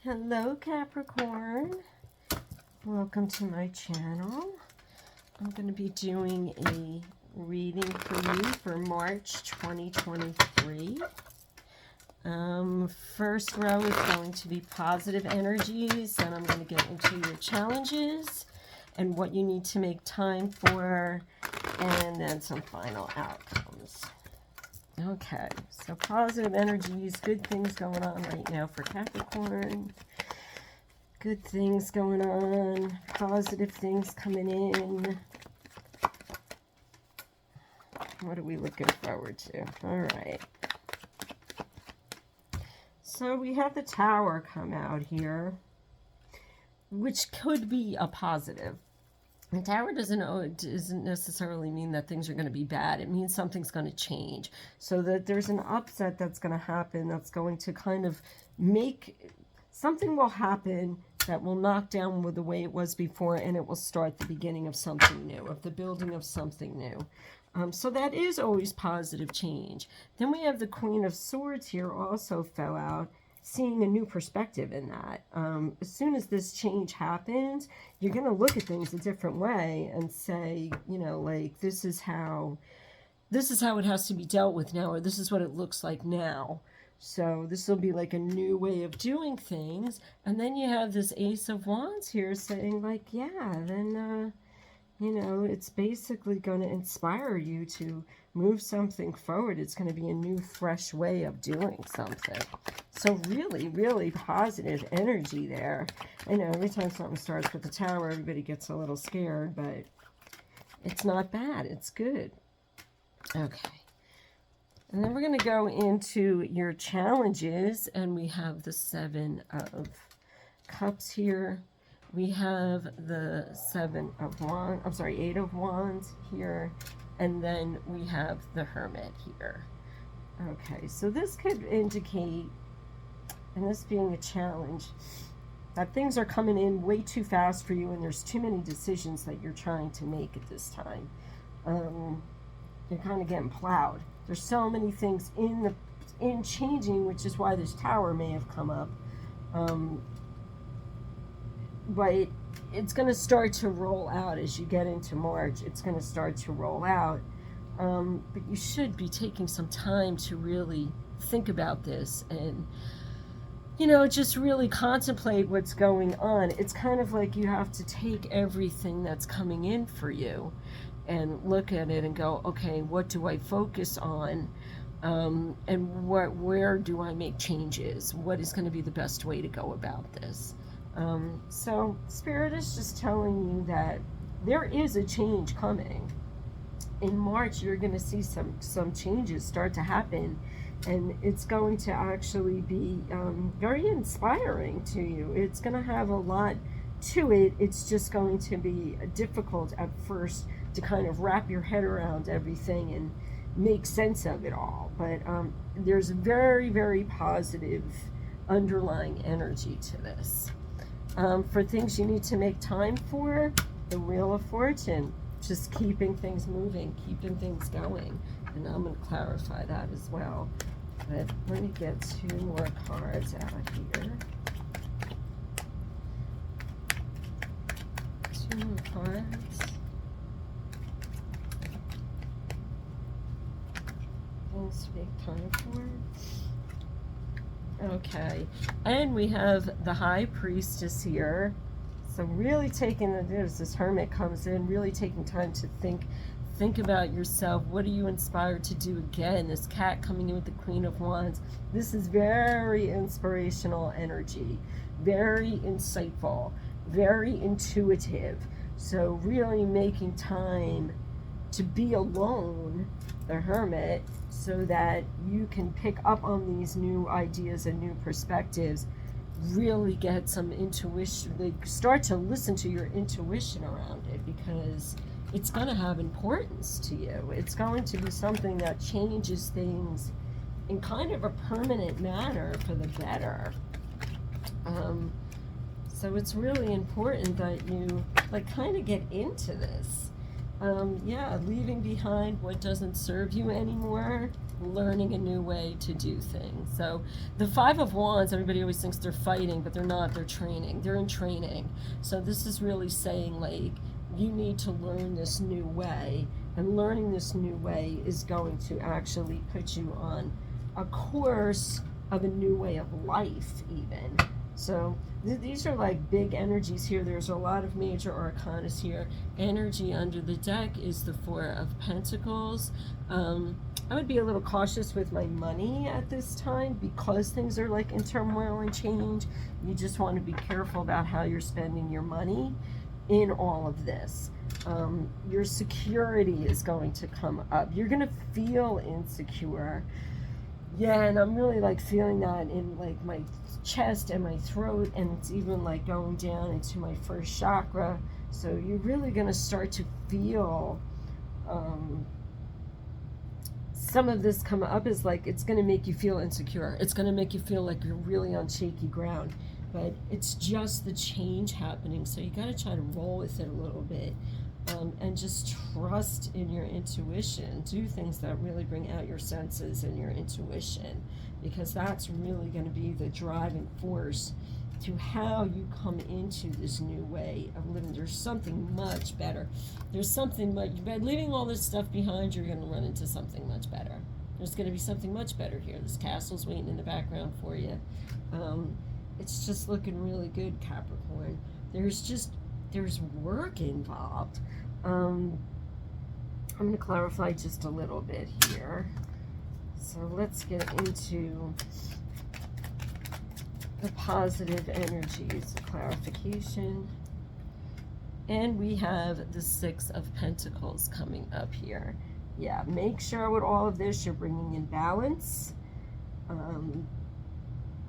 Hello Capricorn, welcome to my channel. I'm going to be doing a reading for you for March 2023. First row is going to be positive energies, and I'm going to get into your challenges and what you need to make time for, and then some final outcomes. Okay, so positive energies, good things going on right now for Capricorn. Good things going on, positive things coming in. What are we looking forward to? All right. So we have the Tower come out here, which could be a positive. The Tower doesn't necessarily mean that things are going to be bad. It means something's going to change. So that there's an upset that's going to happen that's going to kind of make... Something will happen that will knock down with the way it was before, and it will start the beginning of something new, of the building of something new. So that is always positive change. Then we have the Queen of Swords here also fell out, seeing a new perspective in that. As soon as this change happens, you're going to look at things a different way and say, you know, like, this is how it has to be dealt with now, or this is what it looks like now. So this will be like a new way of doing things. And then you have this Ace of Wands here saying, like, yeah, then, you know, it's basically going to inspire you to move something forward. It's going to be a new, fresh way of doing something. So really, really positive energy there. I know every time something starts with the Tower, everybody gets a little scared, but it's not bad. It's good. Okay. And then we're going to go into your challenges, and we have the Seven of Cups here. We have the Eight of Wands here, and then we have the Hermit here. Okay, so this could indicate, and this being a challenge, that things are coming in way too fast for you, and there's too many decisions that you're trying to make at this time. You're kind of getting plowed. There's so many things in changing, which is why this Tower may have come up. But it's going to start to roll out as you get into March. It's going to start to roll out. But you should be taking some time to really think about this and, you know, just really contemplate what's going on. It's kind of like you have to take everything that's coming in for you and look at it and go, okay, what do I focus on? And where do I make changes? What is going to be the best way to go about this? So Spirit is just telling you that there is a change coming. In March, you're going to see some changes start to happen, and it's going to actually be very inspiring to you. It's going to have a lot to it. It's just going to be difficult at first to kind of wrap your head around everything and make sense of it all. But there's very, very positive underlying energy to this. For things you need to make time for, the Wheel of Fortune, just keeping things moving, keeping things going. And I'm going to clarify that as well. But let me get two more cards out here. Two more cards. Things to make time for. Okay, and we have the High Priestess here. So really taking this Hermit comes in, really taking time to think about yourself. What are you inspired to do? Again, this cat coming in with the Queen of Wands. This is very inspirational energy, very insightful, very intuitive. So really making time to be alone, the Hermit, so that you can pick up on these new ideas and new perspectives, really get some intuition, like start to listen to your intuition around it, because it's going to have importance to you. It's going to be something that changes things in kind of a permanent manner for the better. So it's really important that you like kind of get into this. Yeah, leaving behind what doesn't serve you anymore learning a new way to do things. So the Five of Wands, everybody always thinks they're fighting, but they're not. They're training. They're in training. So this is really saying, like, you need to learn this new way, and learning this new way is going to actually put you on a course of a new way of life even. So these are like big energies here. There's a lot of major arcanas here. Energy under the deck is the Four of Pentacles. I would be a little cautious with my money at this time because things are like in turmoil and change. You just want to be careful about how you're spending your money in all of this. Your security is going to come up. You're going to feel insecure. Yeah, and I'm really like feeling that in like my chest and my throat, and it's even like going down into my first chakra. So you're really going to start to feel some of this come up is like it's going to make you feel insecure. It's going to make you feel like you're really on shaky ground. But it's just the change happening. So you got to try to roll with it a little bit. And just trust in your intuition. Do things that really bring out your senses and your intuition, because that's really going to be the driving force to how you come into this new way of living. There's something much better. There's something much, by leaving all this stuff behind, you're going to run into something much better. There's going to be something much better here. This castle's waiting in the background for you. It's just looking really good, Capricorn. There's work involved. I'm going to clarify just a little bit here. So let's get into the positive energies, clarification. And we have the Six of Pentacles coming up here. Yeah, make sure with all of this you're bringing in balance.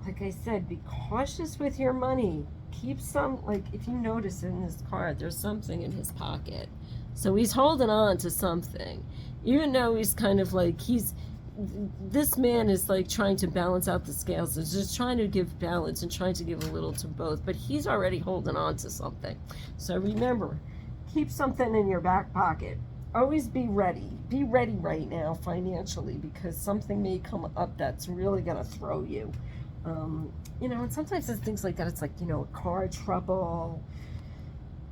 Like I said, be cautious with your money. Keep some, like if you notice in this card, there's something in his pocket. So he's holding on to something. Even though he's kind of like, this man is like trying to balance out the scales. He's just trying to give balance and trying to give a little to both. But he's already holding on to something. So remember, keep something in your back pocket. Always be ready. Be ready right now financially, because something may come up that's really going to throw you. You know, and sometimes it's things like that. It's like, you know, car trouble.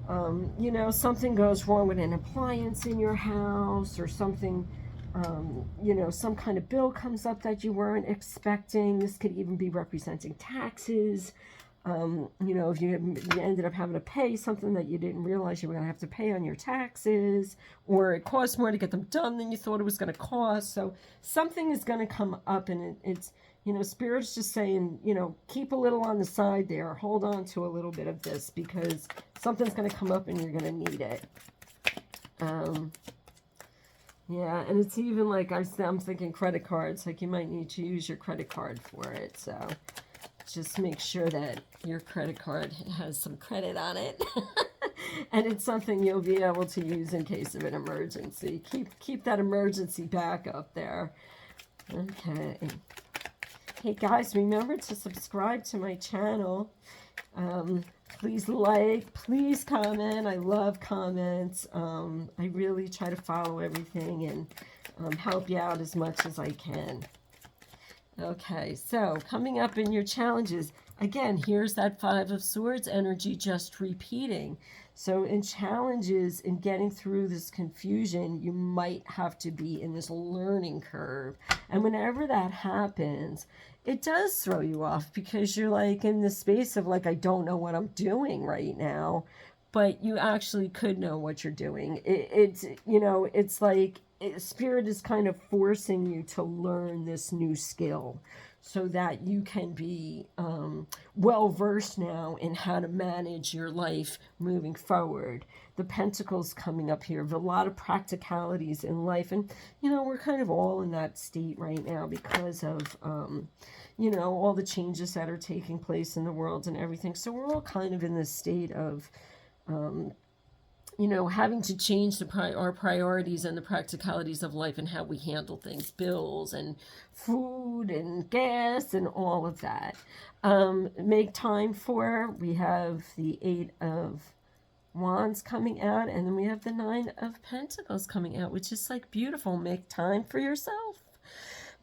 You know, something goes wrong with an appliance in your house, or something, you know, some kind of bill comes up that you weren't expecting. This could even be representing taxes. You know, if you ended up having to pay something that you didn't realize you were going to have to pay on your taxes, or it costs more to get them done than you thought it was going to cost. So something is going to come up, and it's, you know, Spirit's just saying, you know, keep a little on the side there. Hold on to a little bit of this, because something's going to come up and you're going to need it. Yeah, and it's even like, I'm thinking credit cards. Like you might need to use your credit card for it. So just make sure that your credit card has some credit on it. And it's something you'll be able to use in case of an emergency. Keep that emergency backup there. Okay. Hey guys, remember to subscribe to my channel. Please like, please comment. I love comments. I really try to follow everything and help you out as much as I can. Okay, so coming up in your challenges, again, here's that Five of Swords energy just repeating. So in challenges, in getting through this confusion, you might have to be in this learning curve. And whenever that happens, it does throw you off, because you're like in the space of like, I don't know what I'm doing right now, but you actually could know what you're doing. It's, you know, it's like Spirit is kind of forcing you to learn this new skill so that you can be well versed now in how to manage your life moving forward. The Pentacles coming up here, a lot of practicalities in life, and you know, we're kind of all in that state right now because of you know, all the changes that are taking place in the world and everything. So we're all kind of in this state of you know, having to change our priorities and the practicalities of life and how we handle things, bills and food and gas and all of that. Make time for, we have the Eight of Wands coming out, and then we have the Nine of Pentacles coming out, which is like beautiful. Make time for yourself.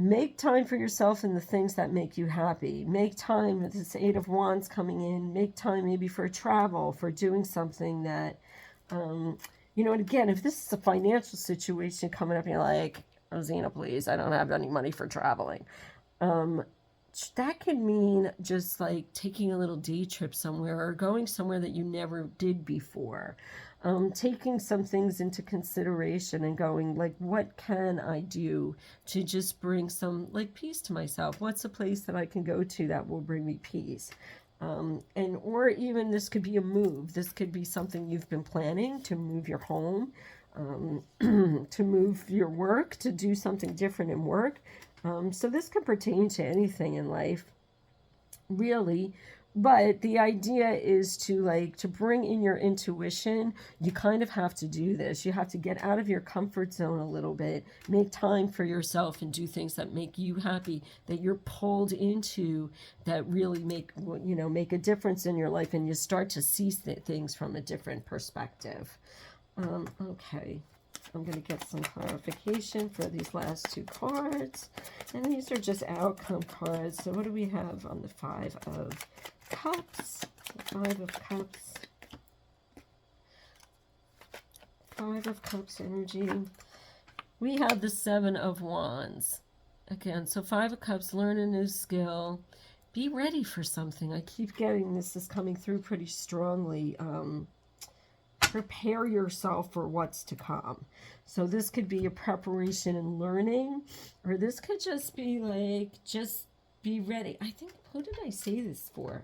Make time for yourself and the things that make you happy. Make time with this Eight of Wands coming in. Make time maybe for travel, for doing something that, you know, and again, if this is a financial situation coming up and you're like, Rosina, please, I don't have any money for traveling. That can mean just like taking a little day trip somewhere or going somewhere that you never did before. Taking some things into consideration and going like, what can I do to just bring some like peace to myself? What's a place that I can go to that will bring me peace? And or even this could be a move. This could be something you've been planning to move your home, to move your work, to do something different in work. So this could pertain to anything in life, really. But the idea is to bring in your intuition. You kind of have to do this. You have to get out of your comfort zone a little bit, make time for yourself and do things that make you happy, that you're pulled into, that really make a difference in your life, and you start to see things from a different perspective. Okay. I'm going to get some clarification for these last two cards. And these are just outcome cards. So what do we have on the Five of Cups? Five of Cups. Five of Cups energy. We have the Seven of Wands. Again, so Five of Cups, learn a new skill. Be ready for something. I keep getting this is coming through pretty strongly. Prepare yourself for what's to come. So this could be a preparation and learning, or this could just be like, just be ready. I think, who did I say this for?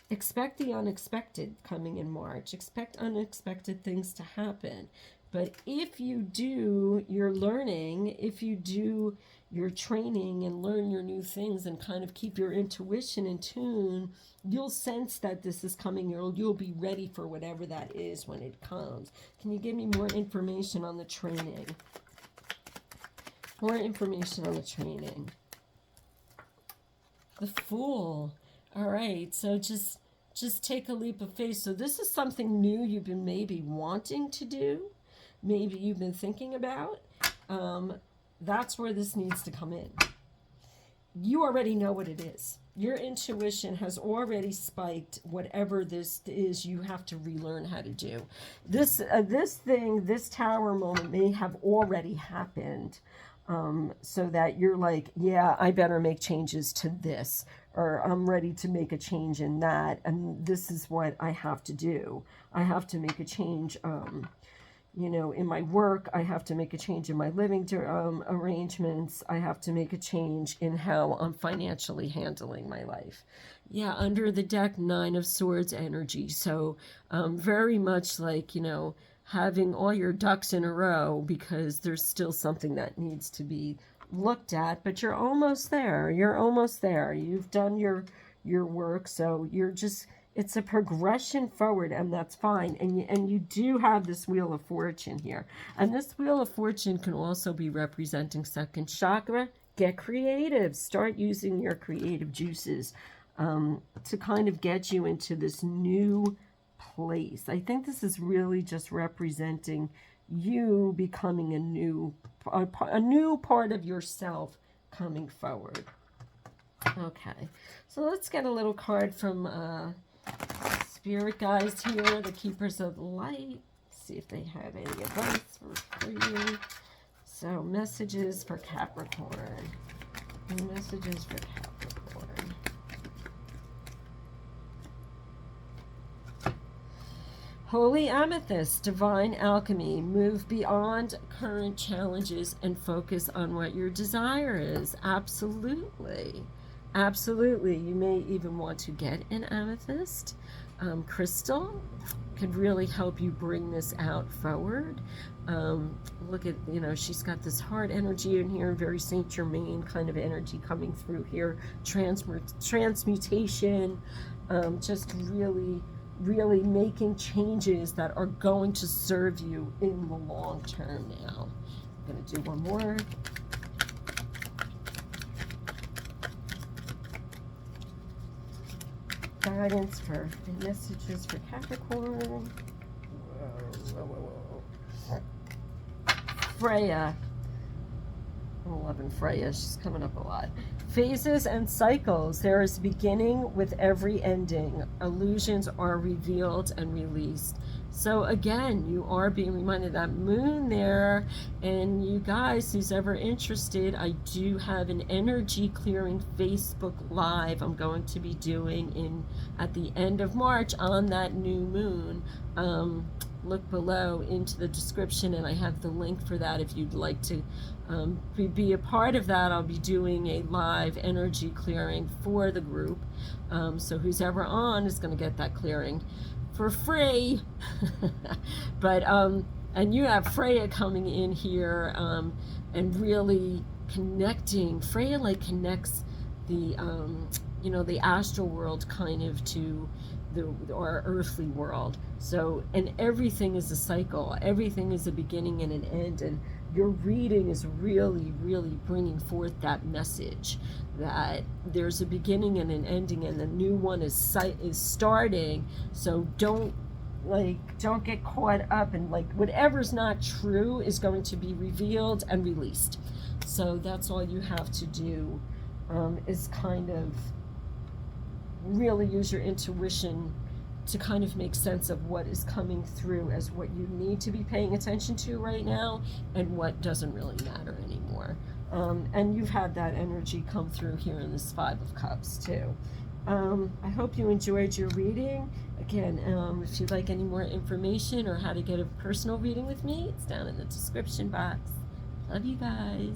Expect the unexpected coming in March. Expect unexpected things to happen. But if you do your learning, if you do your training and learn your new things and kind of keep your intuition in tune, you'll sense that this is coming. You'll be ready for whatever that is when it comes. Can you give me more information on the training? More information on the training. The Fool. All right, so just take a leap of faith. So this is something new you've been maybe wanting to do. Maybe you've been thinking about. That's where this needs to come in. You already know what it is. Your intuition has already spiked whatever this is you have to relearn how to do. This tower moment may have already happened, so that you're like, yeah, I better make changes to this, or I'm ready to make a change in that, and this is what I have to do. I have to make a change, in my work. I have to make a change in my living arrangements. I have to make a change in how I'm financially handling my life. Yeah, under the deck, Nine of Swords energy. So very much like, having all your ducks in a row, because there's still something that needs to be looked at, but you're almost there. You're almost there. You've done your work, so you're just... It's a progression forward, and that's fine. And you do have this Wheel of Fortune here. And this Wheel of Fortune can also be representing second chakra. Get creative. Start using your creative juices to kind of get you into this new place. I think this is really just representing you becoming a new part of yourself coming forward. Okay, so let's get a little card from... Spirit guides here, the Keepers of Light. See if they have any advice for you. So, messages for Capricorn. Messages for Capricorn. Holy Amethyst, Divine Alchemy. Move beyond current challenges and focus on what your desire is. Absolutely. Absolutely. You may even want to get an amethyst. Crystal could really help you bring this out forward. Look at, she's got this heart energy in here, very Saint Germain kind of energy coming through here. Transmutation, just really, really making changes that are going to serve you in the long term now. I'm going to do one more. Guidance for messages for Capricorn. Whoa. Freya. I'm loving Freya. She's coming up a lot. Phases and cycles. There is beginning with every ending. Illusions are revealed and released. So again, you are being reminded that moon there. And you guys, who's ever interested, I do have an energy clearing Facebook Live I'm going to be doing at the end of March on that new moon. Look below into the description, and I have the link for that if you'd like to be a part of that. I'll be doing a live energy clearing for the group, so who's ever on is going to get that clearing for free. But and you have Freya coming in here and really connecting. Freya like connects the you know, the astral world kind of to our earthly world. So, and everything is a cycle, everything is a beginning and an end, and your reading is really, really bringing forth that message that there's a beginning and an ending, and the new one is starting. So don't get caught up in like whatever's not true is going to be revealed and released. So that's all you have to do, is kind of really use your intuition to kind of make sense of what is coming through as what you need to be paying attention to right now and what doesn't really matter anymore. And you've had that energy come through here in this Five of Cups too. I hope you enjoyed your reading. Again, if you'd like any more information or how to get a personal reading with me, it's down in the description box. Love you guys.